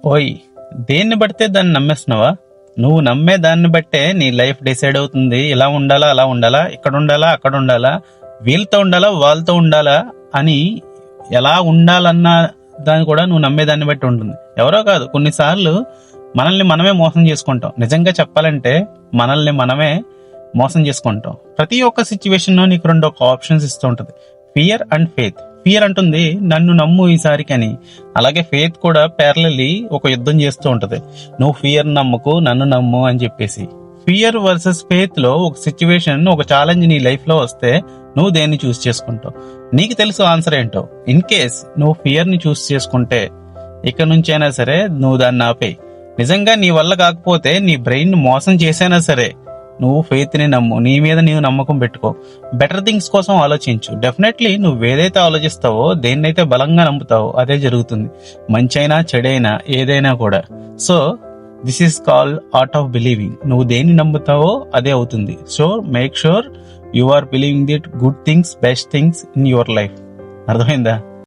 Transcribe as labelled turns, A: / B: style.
A: ఓయ్, దేన్ని బడితే దాన్ని నమ్మేస్తున్నావా? నువ్వు నమ్మే దాన్ని బట్టే నీ లైఫ్ డిసైడ్ అవుతుంది. ఇలా ఉండాలా, అలా ఉండాలా, ఇక్కడ ఉండాలా, అక్కడ ఉండాలా, వీళ్ళతో ఉండాలా, వాళ్ళతో ఉండాలా అని ఎలా ఉండాలన్న దాన్ని కూడా నువ్వు నమ్మేదాన్ని బట్టి ఉంటుంది. ఎవరో కాదు, కొన్నిసార్లు మనల్ని మనమే మోసం చేసుకుంటాం. నిజంగా చెప్పాలంటే మనల్ని మనమే మోసం చేసుకుంటాం. ప్రతి ఒక్క సిచ్యువేషన్ లో నీకు 2 ఆప్షన్స్ ఇస్తూ ఉంటుంది, ఫియర్ అండ్ ఫెయిత్. ఫియర్ అంటుంది నన్ను నమ్ము ఈసారికి అని, అలాగే ఫెయిత్ కూడా ప్యారలల్లీ ఒక యుద్ధం చేస్తూ ఉంటది, నువ్వు ఫియర్ నమ్మకు, నన్ను నమ్ము అని చెప్పేసి. ఫియర్ వర్సెస్ ఫెయిత్ లో ఒక సిచ్యువేషన్, ఒక ఛాలెంజ్ నీ లైఫ్ లో వస్తే నువ్వు దేన్ని చూస్ చేసుకుంటావు? నీకు తెలుసు ఆన్సర్ ఏంటో. ఇన్ కేస్ నువ్వు ఫియర్ ని చూస్ చేసుకుంటే ఇక నుంచైనా సరే నువ్వు దాన్ని ఆపేయి. నిజంగా నీ వల్ల కాకపోతే నీ బ్రెయిన్ మోసం చేసైనా సరే నువ్వు ఫెయిత్ ని నమ్ము, నీ మీద నీవు నమ్మకం పెట్టుకో. బెటర్ థింగ్స్ కోసం ఆలోచించు. డెఫినెట్లీ నువ్వు ఏదైతే ఆలోచిస్తావో, దేన్నైతే బలంగా నమ్ముతావో అదే జరుగుతుంది. మంచైనా చెడైనా ఏదైనా కూడా. So this is called art of believing. నువ్వు దేన్ని నమ్ముతావో అదే అవుతుంది. So make sure you are believing that good things, best things in your life. అర్థమైందా?